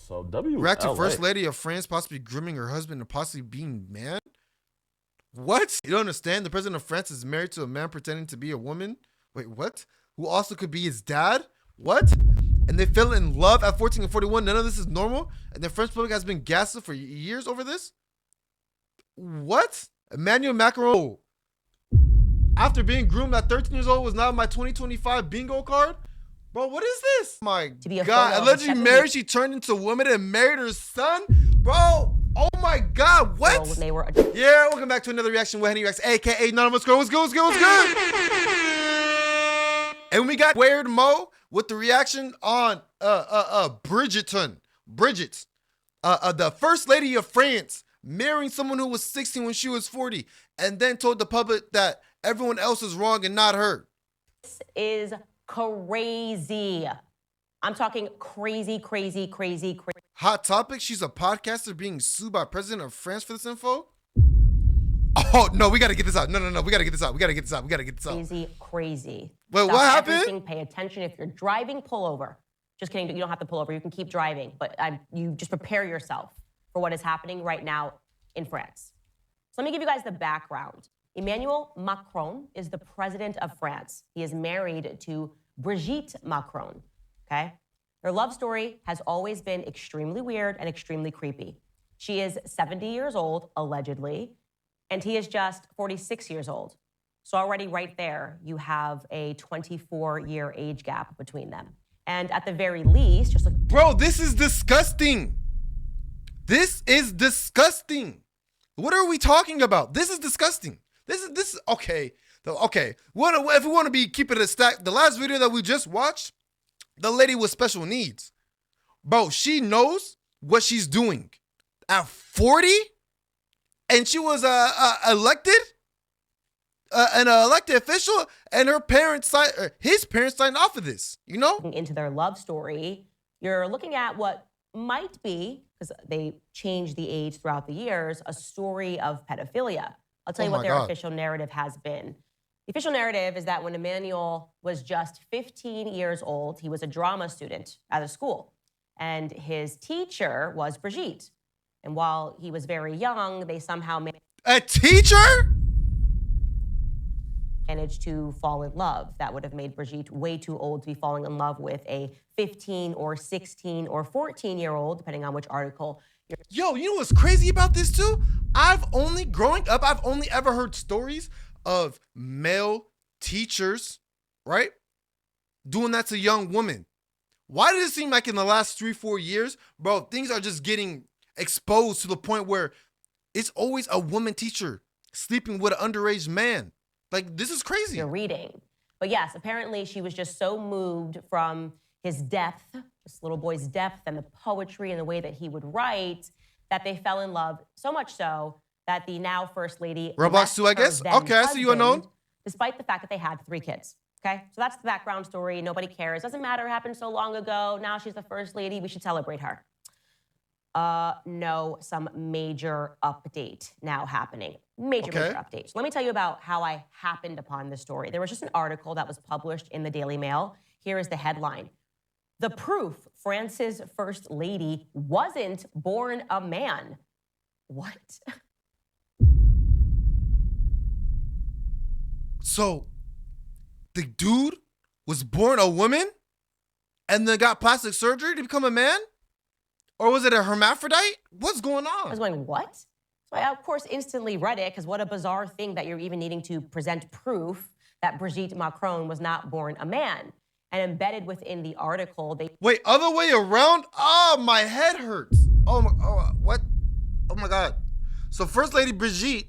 So WLA. React to First Lady of France possibly grooming her husband and possibly being man? What? You don't understand? The president of France is married to a man pretending to be a woman? Wait, what? Who also could be his dad? What? And they fell in love at 14 and 41. None of this is normal. And the French public has been gaslit for years over this? What? Emmanuel Macron, after being groomed at 13 years old, was now my 2025 bingo card? Bro, what is this? My God. Allegedly married, she turned into a woman and married her son? Bro, oh my God, what? Yeah, welcome back to another reaction with Henny Reacts, aka None of Us Girl. What's good, what's good, what's good? And we got Weird Mo with the reaction on Brigitte, the First Lady of France, marrying someone who was 16 when she was 40, and then told the public that everyone else is wrong and not her. This is crazy. I'm talking crazy. Hot topic, she's a podcaster being sued by President of France for this info? Oh, no, we got to get this out. No, we got to get this out. Crazy. Wait, Stop what happened? Everything, pay attention. If you're driving, pull over. Just kidding, you don't have to pull over. You can keep driving, but you just prepare yourself for what is happening right now in France. So let me give you guys the background. Emmanuel Macron is the president of France. He is married to Brigitte Macron, okay? Their love story has always been extremely weird and extremely creepy. She is 70 years old, allegedly, and he is just 46 years old. So already right there, you have a 24-year age gap between them. And at the very least, just like— Bro, this is disgusting. This is disgusting. What are we talking about? This is disgusting. This is okay. Okay. If we want to be keeping it a stack, the last video that we just watched, the lady with special needs. Bro, she knows what she's doing. At 40? And she was elected? An elected official, and his parents signed off of this, you know? Into their love story, you're looking at what might be, because they changed the age throughout the years, a story of pedophilia. I'll tell you what their official narrative has been. The official narrative is that when Emmanuel was just 15 years old, he was a drama student at a school, and his teacher was Brigitte. And while he was very young, they somehow a teacher? Managed to fall in love. That would have made Brigitte way too old to be falling in love with a 15 or 16 or 14-year-old, depending on which article. Yo, you know what's crazy about this too? Growing up, I've only ever heard stories of male teachers, right, doing that to young women. Why does it seem like in the last 3-4 years, bro, things are just getting exposed to the point where it's always a woman teacher sleeping with an underage man? Like, this is crazy. You're reading. But yes, apparently she was just so moved from his depth, this little boy's depth and the poetry and the way that he would write, that they fell in love, so much so that the now First Lady— Roblox 2, I guess? Okay, I see you unknown. Despite the fact that they had 3 kids, okay? So that's the background story. Nobody cares. Doesn't matter. It happened so long ago. Now she's the First Lady. We should celebrate her. No, some major update now happening. Major update. So let me tell you about how I happened upon this story. There was just an article that was published in the Daily Mail. Here is the headline. The proof France's First Lady wasn't born a man. What? So, the dude was born a woman and then got plastic surgery to become a man? Or was it a hermaphrodite? What's going on? I was going, what? So I, of course, instantly read it, because what a bizarre thing that you're even needing to present proof that Brigitte Macron was not born a man. And embedded within the article, they— Wait, other way around? Oh, my head hurts. What? Oh, my God. So First Lady Brigitte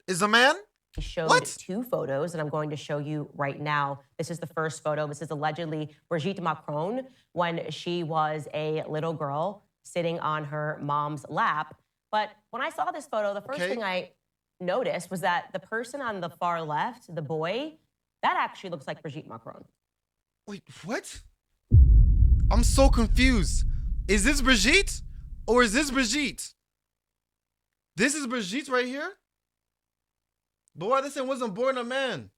is a man? He showed 2 photos that I'm going to show you right now. This is the first photo. This is allegedly Brigitte Macron when she was a little girl sitting on her mom's lap. But when I saw this photo, the first thing I noticed was that the person on the far left, the boy, that actually looks like Brigitte Macron. Wait, what? I'm so confused. Is this Brigitte or is this Brigitte? This is Brigitte right here? But why this thing wasn't born a man?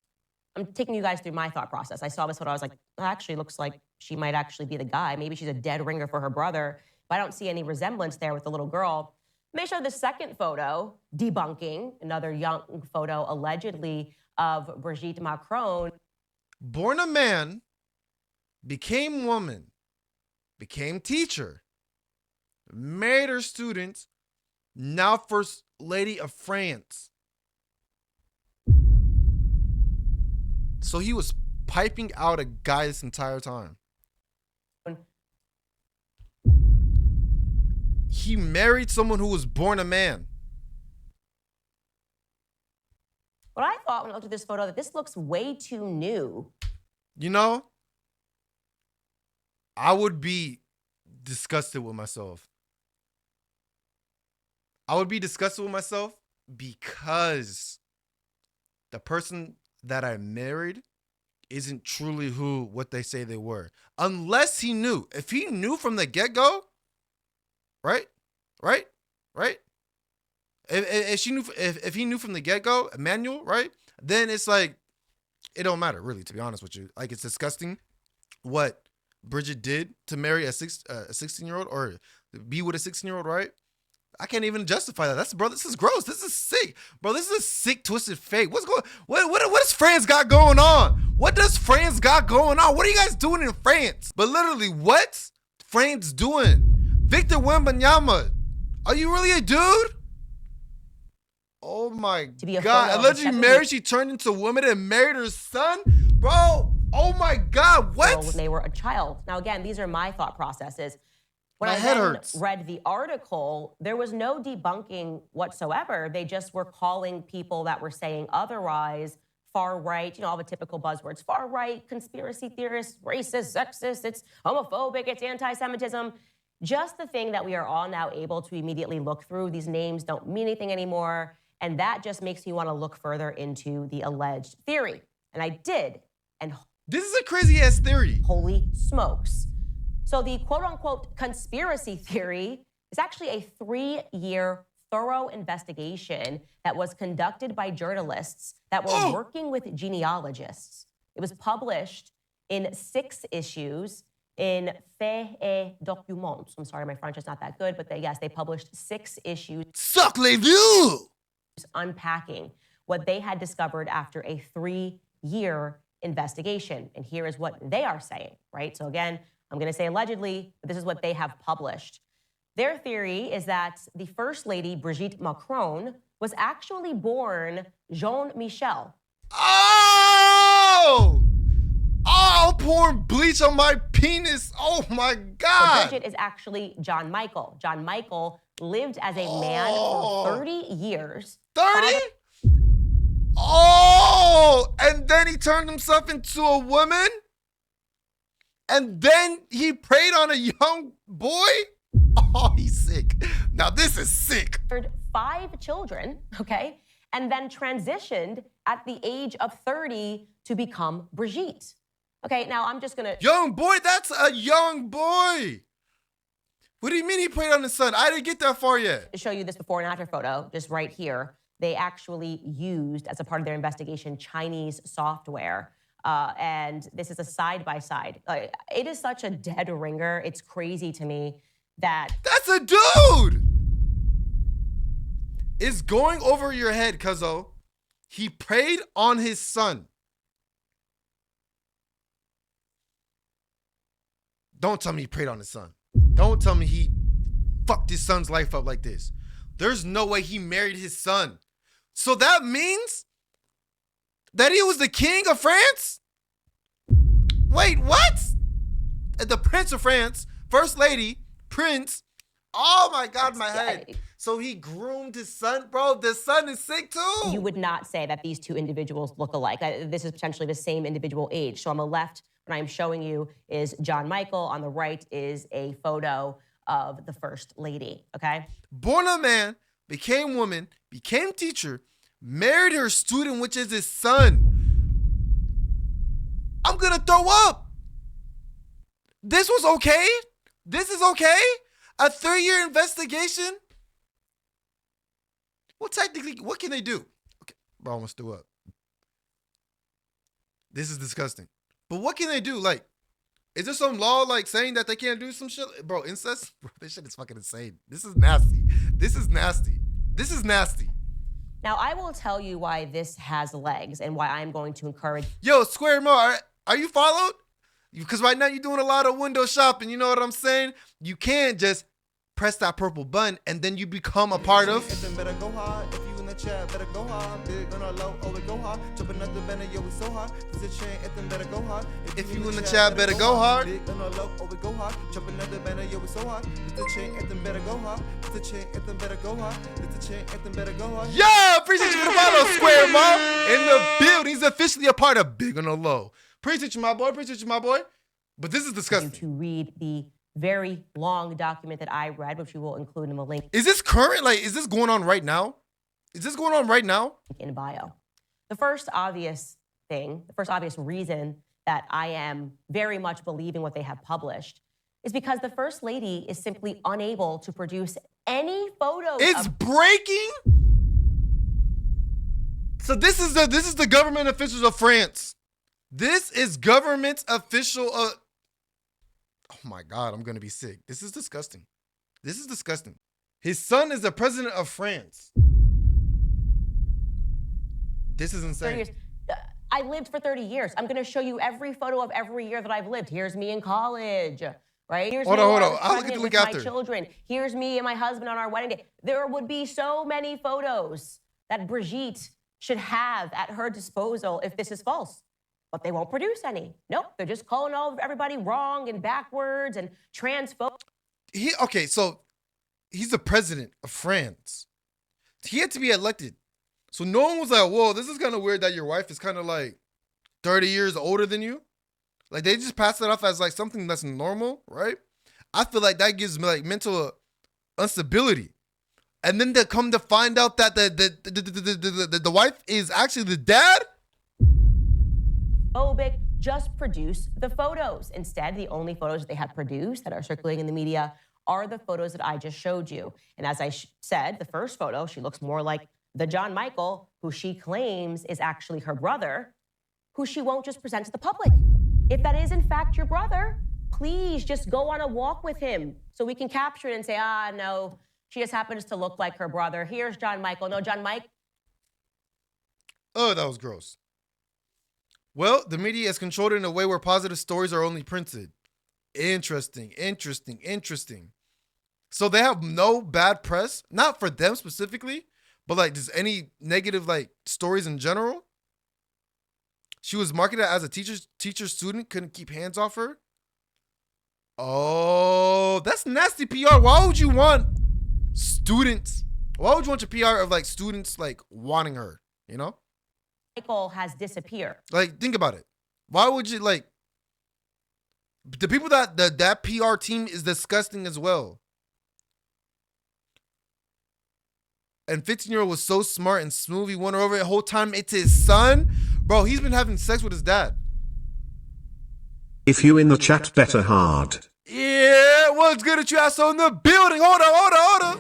I'm taking you guys through my thought process. I saw this photo. I was like, actually looks like she might actually be the guy. Maybe she's a dead ringer for her brother. but I don't see any resemblance there with the little girl. Let me show the second photo, debunking another young photo allegedly of Brigitte Macron. Born a man, became woman, became teacher, married her students, now first lady of France. So he was piping out a guy this entire time. He married someone who was born a man. What I thought when I looked at this photo, that this looks way too new. You know, I would be disgusted with myself. I would be disgusted with myself because the person that I married isn't truly what they say they were. Unless he knew. If he knew from the get-go, right? If he knew from the get-go, Emmanuel, right? Then it's like, it don't matter, really, to be honest with you. Like, it's disgusting what Brigitte did to marry a 16-year-old or be with a 16-year-old, right? I can't even justify that. Bro, this is gross. This is sick. Bro, this is a sick, twisted fate. What does France got going on? What does France got going on? What are you guys doing in France? But literally, what France doing? Victor Wembanyama, are you really a dude? Oh my God. Allegedly married, she turned into a woman and married her son? Bro, oh my God, what? When they were a child. Now, again, these are my thought processes. When My I head then hurts. read the article, there was no debunking whatsoever. They just were calling people that were saying otherwise far right, all the typical buzzwords, far right, conspiracy theorists, racist, sexist, it's homophobic, it's anti-Semitism. Just the thing that we are all now able to immediately look through. These names don't mean anything anymore. And that just makes me want to look further into the alleged theory. And I did. And this is a crazy ass theory. Holy smokes. So the quote-unquote conspiracy theory is actually a 3-year thorough investigation that was conducted by journalists that were working with genealogists. It was published in 6 issues in Faits et Documents. I'm sorry, my French is not that good, but they published 6 issues. Suck les vieux! Unpacking what they had discovered after a 3-year investigation. And here is what they are saying, right? So again, I'm going to say allegedly, but this is what they have published. Their theory is that the First Lady, Brigitte Macron, was actually born jean-michel. Oh! Oh, pouring bleach on my penis. Oh my God. So Brigitte is actually jean-michel. Jean-michel lived as a man for 30 years. 30? Oh! And then he turned himself into a woman? And then he preyed on a young boy? Oh, he's sick. Now this is sick. 5 children, okay? And then transitioned at the age of 30 to become Brigitte. Okay, now I'm just gonna... Young boy? That's a young boy. What do you mean he preyed on his son? I didn't get that far yet. To show you this before and after photo, just right here, they actually used, as a part of their investigation, Chinese software. And this is a side-by-side. It is such a dead ringer. It's crazy to me that... That's a dude! It's going over your head, cuzzo. He preyed on his son. Don't tell me he preyed on his son. Don't tell me he fucked his son's life up like this. There's no way he married his son. So that means that he was the king of France? Wait, what? The Prince of France, First Lady, Prince. Oh my God, my head. So he groomed his son? Bro, the son is sick too. You would not say that these 2 individuals look alike. This is potentially the same individual age. So on the left, what I'm showing you is jean-michel. On the right is a photo of the First Lady, okay? Born a man, became woman, became teacher, married her student, which is his son. I'm gonna throw up. This was okay? This is okay? A 3-year investigation? Well, technically, what can they do? Okay, bro, I almost threw up. This is disgusting. But what can they do? Like, Is there some law like saying that they can't do some shit? Bro, incest? Bro, this shit is fucking insane. This is nasty. This is nasty. This is nasty. Now, I will tell you why this has legs and why I'm going to encourage. Yo, Square Mo, are you followed? Because right now you're doing a lot of window shopping. You know what I'm saying? You can't just press that purple button and then you become a part of. Better go hard. If you in the chat, better go hard. Big on our low, always go hard. Jumping up the banner, yo, we so hard. This a chain, if them better go hard. If you in the chat, better go hard. Big on our low, always go hard. Jumping up the banner, yo, we so hard. This a chain, if them better go hard. This a chain, if them better go hard. This a chain, if them better go hard. Yo, appreciate you for the follow, Square Mo. In the building, he's officially a part of Big on the Low. Appreciate you, my boy. Appreciate you, my boy. But this is disgusting. To read the very long document that I read, which we will include in the link. Is this current? Like, is this going on right now? Is this going on right now? In bio. The first obvious reason that I am very much believing what they have published is because the First Lady is simply unable to produce any photos. It's breaking. So this is the government officials of France. This is government official. Oh my God, I'm gonna be sick. This is disgusting. This is disgusting. His son is the president of France. This is insane. 30 years. I lived for 30 years. I'm gonna show you every photo of every year that I've lived. Here's me in college, right? Here's hold me on. I'll pregnant get the link with after. my children. Here's me and my husband on our wedding day. There would be so many photos that Brigitte should have at her disposal if this is false. But they won't produce any. Nope, they're just calling everybody wrong and backwards and transphobic. Okay, so he's the president of France. He had to be elected. So no one was like, whoa, this is kind of weird that your wife is kind of like 30 years older than you. Like they just passed it off as like something that's normal, right? I feel like that gives me like mental instability. And then they come to find out that the wife is actually the dad. Phobic, just produce the photos. Instead, the only photos that they have produced that are circulating in the media are the photos that I just showed you. And as I said, the first photo, she looks more like the John Michael, who she claims is actually her brother, who she won't just present to the public. If that is in fact your brother, please just go on a walk with him so we can capture it and say, no, she just happens to look like her brother. Here's John Michael. No, John Mike. Oh, that was gross. Well, the media is controlled in a way where positive stories are only printed. Interesting. So they have no bad press, not for them specifically, but like just any negative like stories in general. She was marketed as a teacher student, couldn't keep hands off her. Oh, that's nasty PR. Why would you want students? Why would you want your PR of like students like wanting her, you know? Michael has disappeared. Like, think about it. Why would you like the people that PR team is disgusting as well. And 15-year-old was so smart and smooth. He won her over the whole time. It's his son. Bro, he's been having sex with his dad. If you in the chat, better hard. Yeah, what's good at you asshole in the building? Hold on.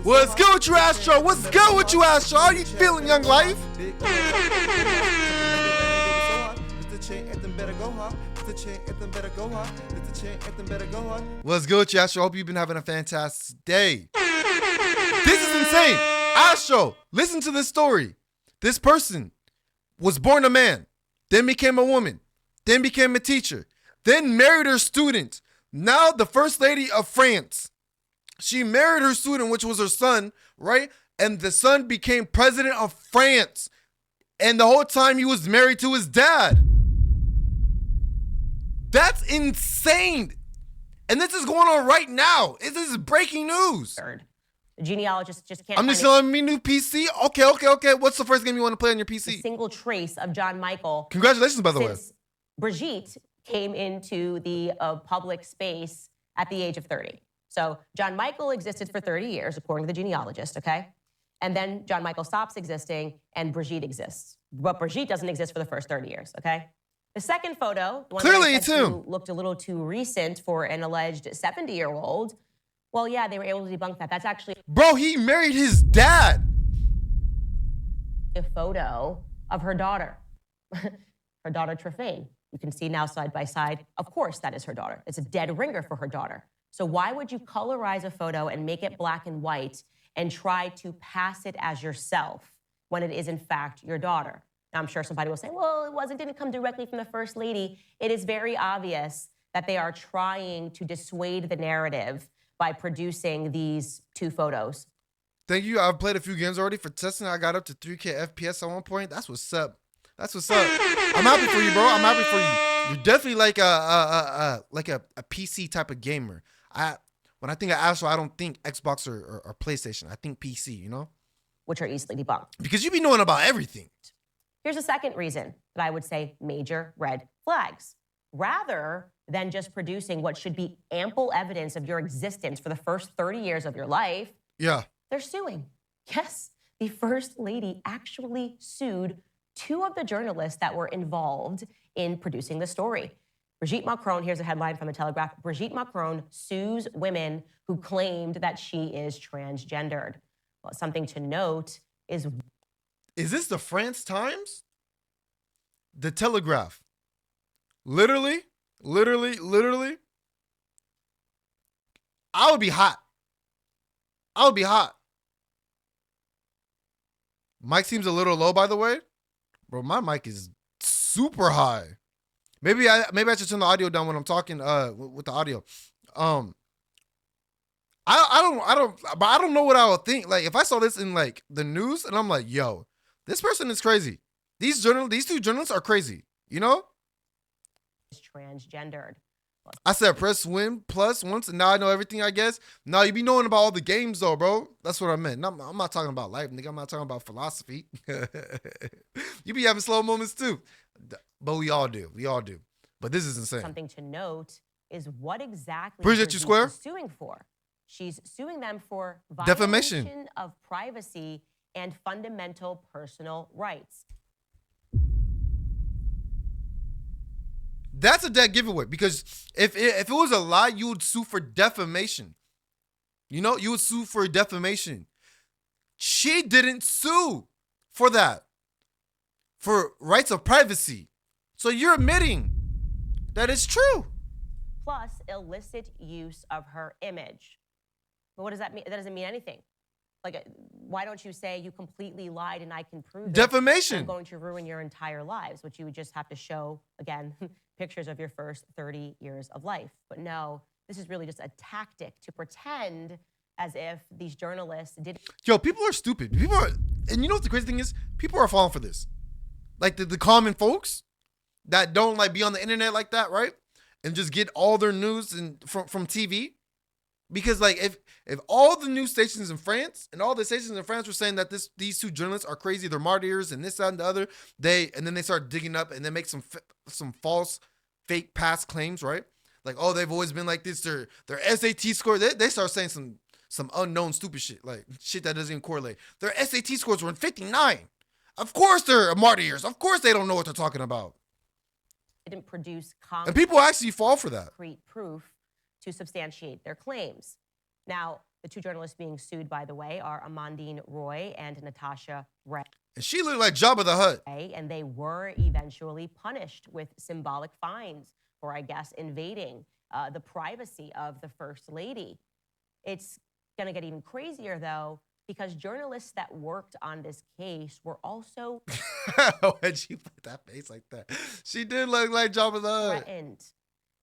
What's good with you, Astro? What's good with you, Astro? How you feeling, young life? What's good with you, Astro? Hope you've been having a fantastic day. This is insane. Astro, listen to this story. This person was born a man, then became a woman, then became a teacher, then married her student. Now the first lady of France. She married her student, which was her son, right? And the son became president of France. And the whole time he was married to his dad. That's insane. And this is going on right now. This is breaking news. The genealogist just can't. I'm just telling me new PC. Okay. What's the first game you want to play on your PC? A single trace of John Michael. Congratulations, by the way. Brigitte came into the public space at the age of 30. So John Michael existed for 30 years, according to the genealogist, okay? And then John Michael stops existing and Brigitte exists. But Brigitte doesn't exist for the first 30 years, okay? The second photo, the one clearly that it's him, looked a little too recent for an alleged 70-year-old. Well, yeah, they were able to debunk that. That's actually... Bro, he married his dad. A photo of her daughter, her daughter Trefane. You can see now side by side. Of course, that is her daughter. It's a dead ringer for her daughter. So why would you colorize a photo and make it black and white and try to pass it as yourself when it is in fact your daughter? Now, I'm sure somebody will say, well, didn't come directly from the First Lady. It is very obvious that they are trying to dissuade the narrative by producing these two photos. Thank you. I've played a few games already for testing. I got up to 3K FPS at one point. That's what's up. That's what's up. I'm happy for you, bro. I'm happy for you. You're definitely like a PC type of gamer. When I think of Astro, I don't think Xbox or PlayStation. I think PC, you know? Which are easily debunked. Because you be knowing about everything. Here's a second reason that I would say major red flags. Rather than just producing what should be ample evidence of your existence for the first 30 years of your life, yeah, they're suing. Yes, the First Lady actually sued two of the journalists that were involved in producing the story. Brigitte Macron, here's a headline from the Telegraph. Brigitte Macron sues women who claimed that she is transgendered. Well, something to note is this the France Times? The Telegraph. Literally. I would be hot. Mic seems a little low, by the way. Bro, my mic is super high. Maybe I should turn the audio down when I'm talking with the audio. I don't know what I would think. Like if I saw this in like the news and I'm like, yo, this person is crazy. These two journalists are crazy, you know? Transgendered. I said press win plus once and now I know everything, I guess. No, you be knowing about all the games though, bro. That's what I meant. No, I'm not talking about life, nigga. I'm not talking about philosophy. You be having slow moments too. But we all do. But this is insane. Something to note is what exactly Brigitte, you square? is suing for. She's suing them for defamation violation of privacy and fundamental personal rights. That's a dead giveaway because if it was a lie, you would sue for defamation. You know, you would sue for defamation. She didn't sue for that, for rights of privacy. So you're admitting that it's true. Plus, illicit use of her image. But what does that mean? That doesn't mean anything. Like, why don't you say you completely lied and I can prove it? Defamation. I'm going to ruin your entire lives, which you would just have to show, again, pictures of your first 30 years of life. But no, this is really just a tactic to pretend as if these journalists didn't. Yo, people are stupid. And you know what the crazy thing is? People are falling for this. Like the common folks that don't like be on the internet like that, right? And just get all their news from TV. Because like if all the news stations in France and all the stations in France were saying that these two journalists are crazy, they're martyrs and this, that, and the other, and then they start digging up and they make some false, fake past claims, right? Like, oh, they've always been like this. Their SAT score, they start saying some unknown stupid shit, like shit that doesn't even correlate. Their SAT scores were 59. Of course they're martyrs. Of course they don't know what they're talking about. Didn't produce and people actually fall for that. Concrete proof to substantiate their claims. Now, the two journalists being sued, by the way, are Amandine Roy and Natasha Ray. And she looked like Jabba the Hutt. And they were eventually punished with symbolic fines for, I guess, invading the privacy of the First Lady. It's going to get even crazier, though, because journalists that worked on this case were also when she put that face like that, she did look like Jabba the Hutt. Threatened.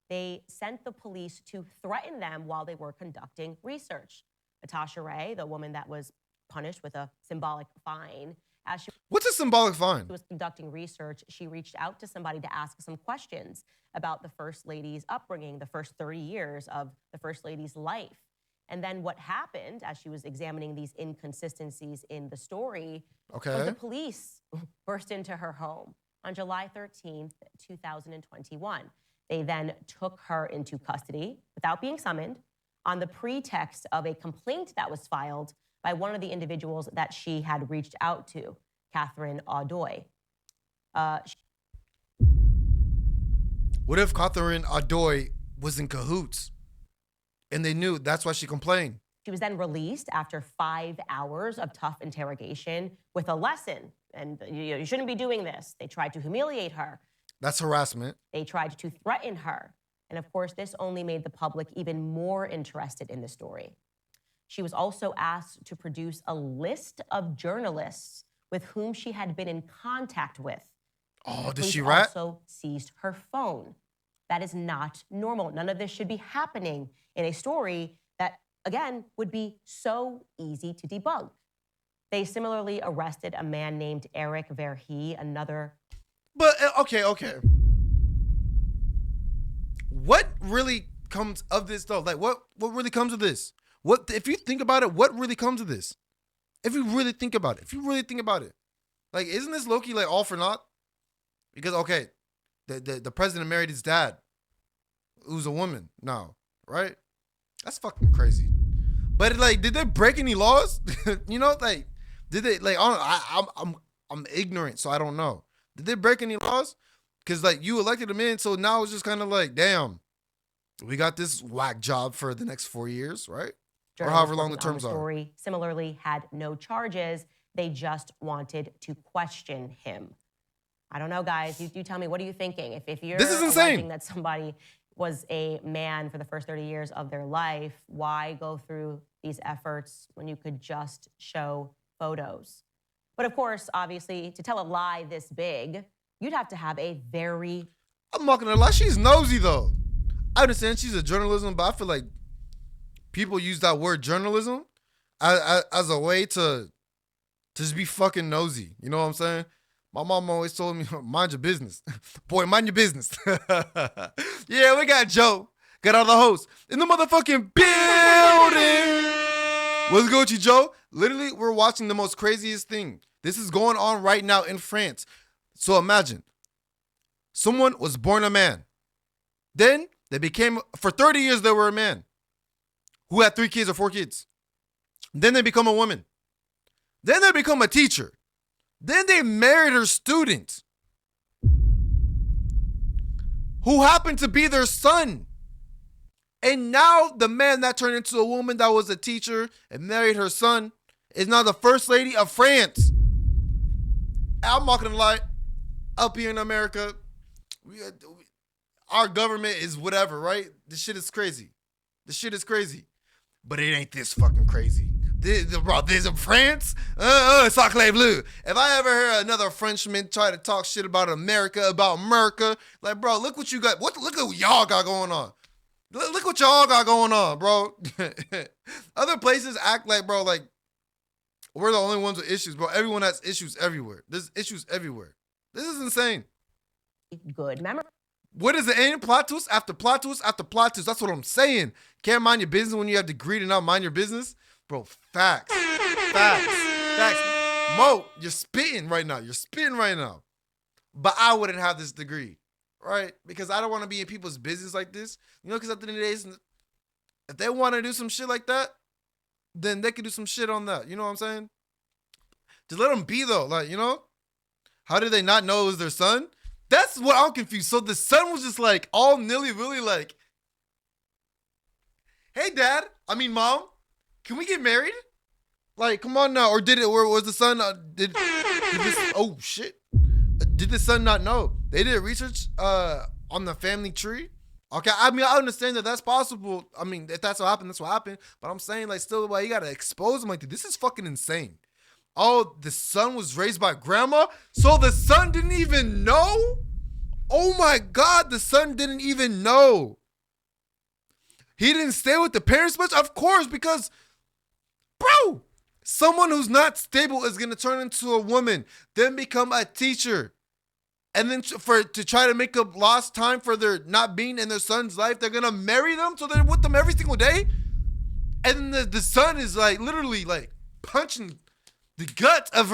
They sent the police to threaten them while they were conducting research. Natasha Ray, the woman that was punished with a symbolic fine, as she What's a symbolic fine? was conducting research, she reached out to somebody to ask some questions about the First Lady's upbringing, the first 30 years of the First Lady's life. And then what happened as she was examining these inconsistencies in the story was the police burst into her home on July 13th, 2021. They then took her into custody without being summoned on the pretext of a complaint that was filed by one of the individuals that she had reached out to, Catherine Audoy. What if Catherine Audoy was in cahoots and they knew that's why she complained? She was then released after 5 hours of tough interrogation with a lesson and you shouldn't be doing this. They tried to humiliate her. That's harassment. They tried to threaten her. And of course, this only made the public even more interested in the story. She was also asked to produce a list of journalists with whom she had been in contact with. Oh, did Police she rat? also seized her phone. That is not normal. None of this should be happening in a story that, again, would be so easy to debunk. They similarly arrested a man named Eric Verhey, another. But okay. What really comes of this though? Like what really comes of this? What if you think about it, what really comes of this? If you really think about it. Like, isn't this low-key like all for naught? Because okay, the president married his dad, who's a woman now, right? That's fucking crazy. But like, did they break any laws? You know, like, did they like? I'm ignorant, so I don't know. Did they break any laws? Because like you elected him in, so now it's just kind of like, damn, we got this whack job for the next 4 years, right? Or however long the terms are. Similarly had no charges. They just wanted to question him. I don't know, guys. You tell me, what are you thinking? If you're This is insane. alleging that somebody was a man for the first 30 years of their life, why go through these efforts when you could just show photos? But of course, obviously, to tell a lie this big, you'd have to have a very... I'm not gonna lie, she's nosy though. I understand she's a journalism, but I feel like people use that word journalism as a way to just be fucking nosy. You know what I'm saying? My mom always told me, mind your business. Boy, mind your business. Yeah, we got Joe. Got all the hosts in the motherfucking building. What's good with you, Joe? Literally, we're watching the most craziest thing. This is going on right now in France. So imagine, someone was born a man. Then they became, for 30 years, they were a man who had 3 kids or 4 kids. Then they become a woman. Then they become a teacher. Then they married her student, who happened to be their son. And now the man that turned into a woman that was a teacher and married her son is now the first lady of France. I'm not gonna lie, up here in America, our government is whatever, right? This shit is crazy. But it ain't this fucking crazy. Bro, this in France? Sacre bleu. If I ever hear another Frenchman try to talk shit about America, like, bro, look what you got. Look at what y'all got going on. Look what y'all got going on, bro. Other places act like, bro, like, we're the only ones with issues, bro. Everyone has issues everywhere. There's issues everywhere. This is insane. Good memory. What is the end? Plot twist after plot twist after plot twist. That's what I'm saying. Can't mind your business when you have degree to not mind your business. Bro, facts. Mo, you're spitting right now. But I wouldn't have this degree, right? Because I don't want to be in people's business like this. You know, because at the end of the day, if they want to do some shit like that, then they can do some shit on that. You know what I'm saying? Just let them be, though. Like, you know? How did they not know it was their son? That's what I'm confused. So the son was just like all nilly-willy like, hey, mom, can we get married? Like, come on now. Or was the son, did the son not know? They did research on the family tree. Okay, I mean, I understand that that's possible. I mean, if that's what happened, that's what happened. But I'm saying, like, still, like, you gotta expose him like that. This is fucking insane. Oh, the son was raised by grandma? So the son didn't even know? Oh my God, the son didn't even know. He didn't stay with the parents much? Of course, because, bro, someone who's not stable is gonna turn into a woman, then become a teacher. And then to try to make up lost time for their not being in their son's life, they're gonna marry them so they're with them every single day. And the son is like literally like punching the guts of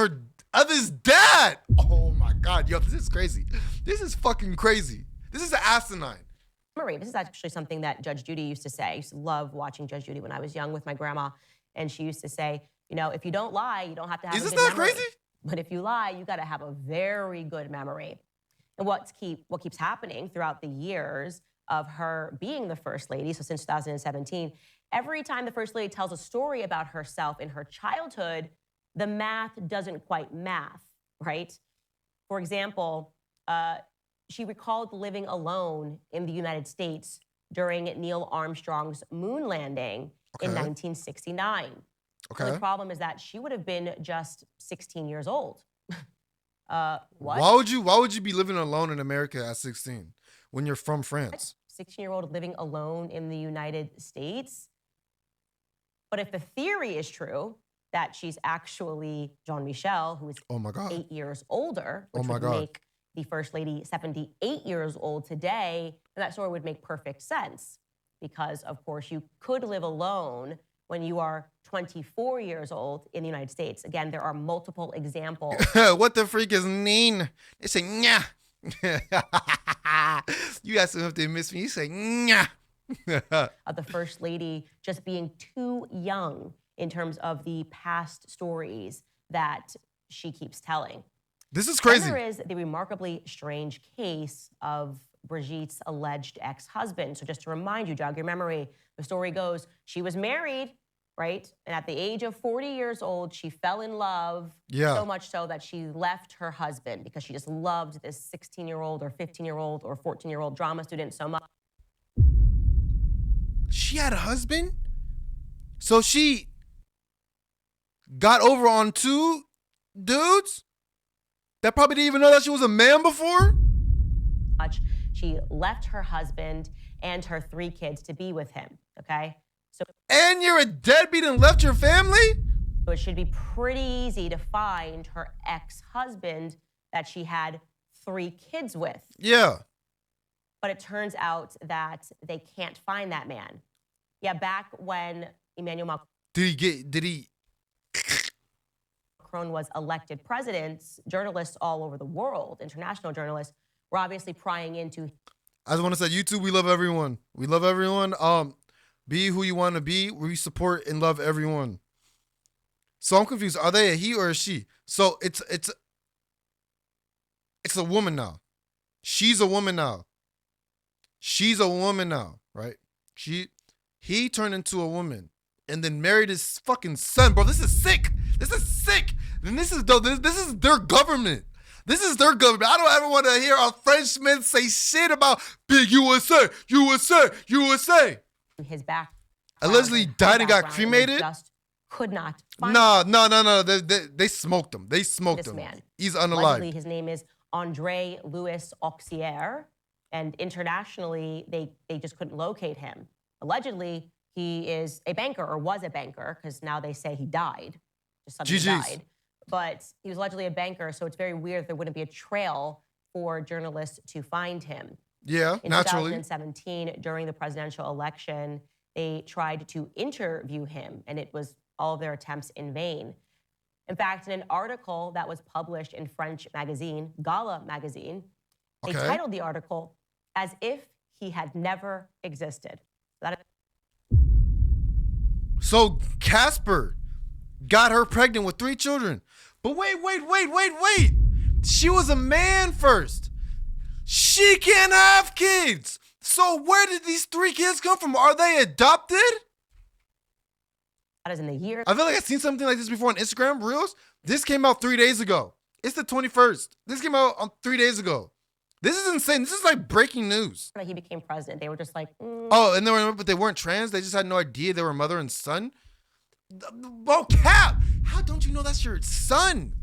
his dad. Oh my God, yo, this is crazy. This is fucking crazy. This is asinine. Marie, this is actually something that Judge Judy used to say. I used to love watching Judge Judy when I was young with my grandma, and she used to say, you know, if you don't lie, you don't have to have. Is this not crazy? But if you lie, you got to have a very good memory. And what keeps happening throughout the years of her being the first lady, so since 2017, every time the first lady tells a story about herself in her childhood, the math doesn't quite math. right? For example, she recalled living alone in the United States during Neil Armstrong's moon landing in 1969. Okay. Well, the problem is that she would have been just 16 years old. What? Why would you be living alone in America at 16 when you're from France? 16-year-old living alone in the United States? But if the theory is true that she's actually Jean-Michel, who is Oh my God. 8 years older, Oh which my would God. make the First Lady 78 years old today, then that story would make perfect sense. Because, of course, you could live alone when you are 24 years old in the United States. Again, there are multiple examples. What the freak is neen? They say, "Nya." You ask them if they miss me. You say, "Nya." Of the First Lady just being too young in terms of the past stories that she keeps telling. This is Then crazy. there is the remarkably strange case of Brigitte's alleged ex-husband. So just to remind you, jog your memory, the story goes, she was married, right? And at the age of 40 years old, she fell in love, Yeah. so much so that she left her husband because she just loved this 16-year-old or 15-year-old or 14-year-old drama student so much. She had a husband? So she got over on two dudes that probably didn't even know that she was a man before? She left her husband and her 3 kids to be with him, okay? So And you're a deadbeat and left your family? it should be pretty easy to find her ex-husband that she had 3 kids with. Yeah. But it turns out that they can't find that man. Yeah, back when Emmanuel Did he Macron was elected president, journalists all over the world, international journalists, were obviously prying into I just want to say, YouTube, we love everyone. We love everyone. Be who you want to be. We support and love everyone. So I'm confused. Are they a he or a she? So it's a woman now. She's a woman now. She's a woman now, right? He turned into a woman and then married his fucking son, bro. This is sick. This is sick. And this is their government. This is their government. I don't ever want to hear a Frenchman say shit about big USA, USA, USA. his back. Allegedly died and got background, cremated? Just could not find No. They smoked him. They smoked this him. man. He's Allegedly, unalive. his name is André Louis Auxier, and internationally, they just couldn't locate him. Allegedly, he is a banker, or was a banker, because now they say he died. Just suddenly GG's. died. But he was allegedly a banker, so it's very weird there wouldn't be a trail for journalists to find him. Yeah, In naturally. 2017, during the presidential election, they tried to interview him, and it was all of their attempts in vain. In fact, in an article that was published in French magazine, Gala magazine, they Okay. titled the article, "As If He Had Never Existed." That So Casper got her pregnant with 3 children. But wait. She was a man first. She can't have kids. So where did these 3 kids come from? Are they adopted? is in the year I feel like I've seen something like this before on Instagram Reels. This came out 3 days ago. It's the 21st. This came out on 3 days ago. This is insane. This is like breaking news. that he became president. They were just like, Oh, and but they weren't trans. They just had no idea they were mother and son. Bro, Cap, how don't you know that's your son?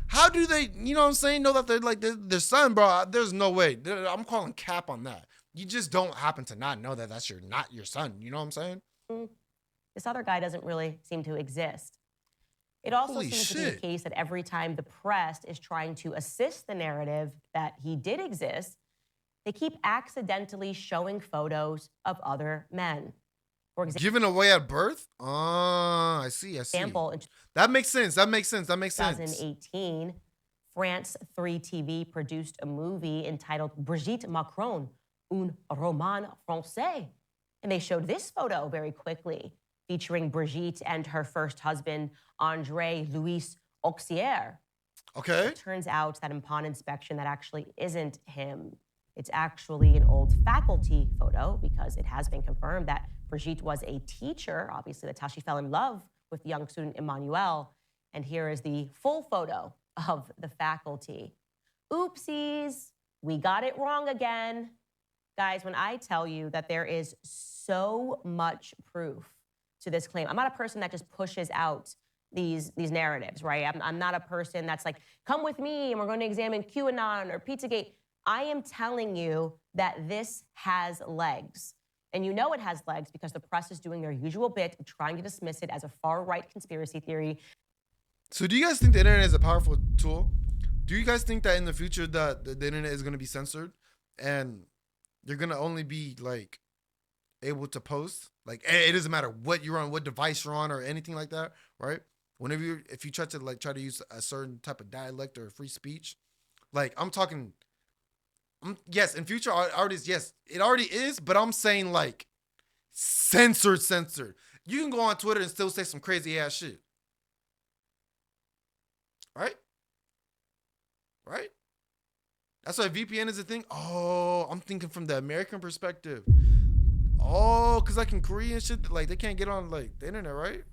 How do they, you know what I'm saying, know that they're like their son, bro? There's no way. I'm calling Cap on that. You just don't happen to not know that that's not your son. You know what I'm saying? this other guy doesn't really seem to exist. It also Holy seems to be shit. the case that every time the press is trying to assist the narrative that he did exist, they keep accidentally showing photos of other men. For Given away at birth? I see. example, in That makes sense. 2018, France 3 TV produced a movie entitled Brigitte Macron, un roman français. And they showed this photo very quickly, featuring Brigitte and her first husband, André Louis Auxier. Okay. It turns out that upon inspection, that actually isn't him. It's actually an old faculty photo because it has been confirmed that Brigitte was a teacher. Obviously, that's how she fell in love with the young student Emmanuel. And here is the full photo of the faculty. Oopsies, we got it wrong again. Guys, when I tell you that there is so much proof to this claim, I'm not a person that just pushes out these narratives, right? I'm not a person that's like, come with me and we're going to examine QAnon or Pizzagate. I am telling you that this has legs. And you know it has legs because the press is doing their usual bit of trying to dismiss it as a far-right conspiracy theory. So do you guys think the internet is a powerful tool? Do you guys think that in the future that the internet is going to be censored and you're going to only be like able to post? Like it doesn't matter what you're on, what device you're on or anything like that, right? Whenever if you try to use a certain type of dialect or free speech, like I'm talking, yes, in future yes, it already is, but I'm saying like censored. You can go on Twitter and still say some crazy ass shit. Right? That's why VPN is a thing. Oh, I'm thinking from the American perspective. Oh, because like in Korea and shit, like they can't get on like the internet, right?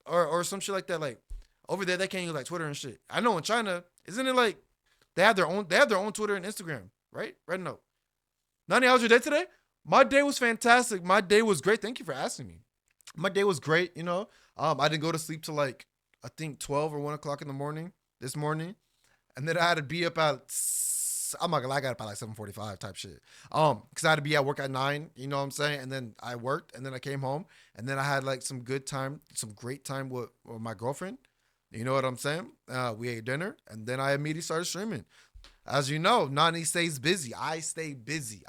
Or some shit like that. Like over there, they can't use like Twitter and shit. I know in China, isn't it like they have their own Twitter and Instagram, right? Red Note. Nani, how was your day today? My day was fantastic. My day was great. Thank you for asking me. My day was great. You know, I didn't go to sleep till like I think 12 or 1 o'clock in the morning this morning, and then I had to be up at I'm not gonna lie, I got up at like 7:45 type shit. Because I had to be at work at 9, you know what I'm saying? And then I worked, and then I came home, and then I had like some great time with my girlfriend. You know what I'm saying? We ate dinner, and then I immediately started streaming. As you know, Nani stays busy. I stay busy,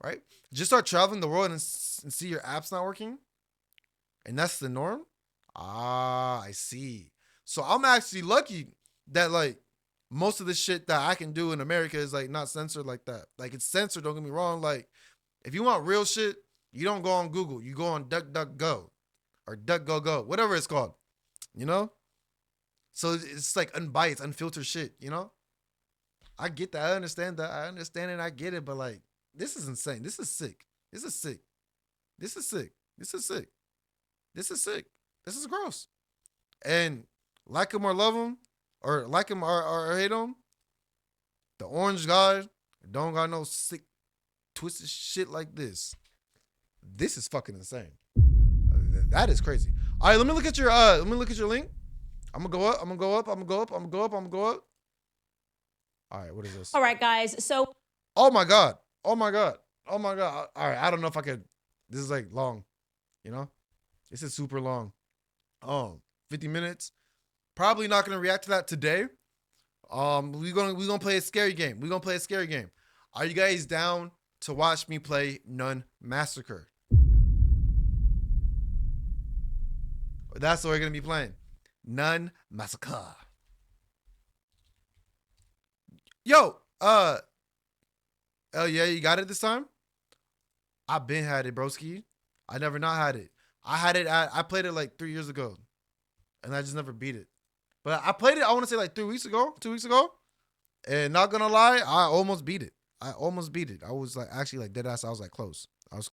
right? Just start traveling the world and see your app's not working, and that's the norm. Ah, I see. So I'm actually lucky that like most of the shit that I can do in America is like not censored like that. Like it's censored, don't get me wrong. Like if you want real shit, you don't go on Google. You go on DuckDuckGo or DuckGoGo, whatever it's called, you know? So it's like unbiased, unfiltered shit, you know? I get that. I understand that. I understand it. I get it. But like, this is insane. This is sick. This is sick. This is sick. This is sick. This is sick. This is gross. And like him or love him, or like him or hate him, the orange guy don't got no sick, twisted shit like this. This is fucking insane. That is crazy. All right, let me look at your link. I'm gonna go up. All right, what is this? All right, guys. So Oh my god. All right, I don't know if I could. This is like long, you know? This is super long. 50 minutes. Probably not gonna we're to that today. We're gonna play a scary game. Are you guys down to watch me play Nun Massacre? That's what we're gonna be playing. Nun Massacre. Yo, oh yeah, you got it this time? I been had it, broski. I never not had it. I played it like 3 years ago, and I just never beat it. But I played it, I want to say like 2 weeks ago, and not gonna lie, I almost beat it. I was like actually like dead ass. I was like close.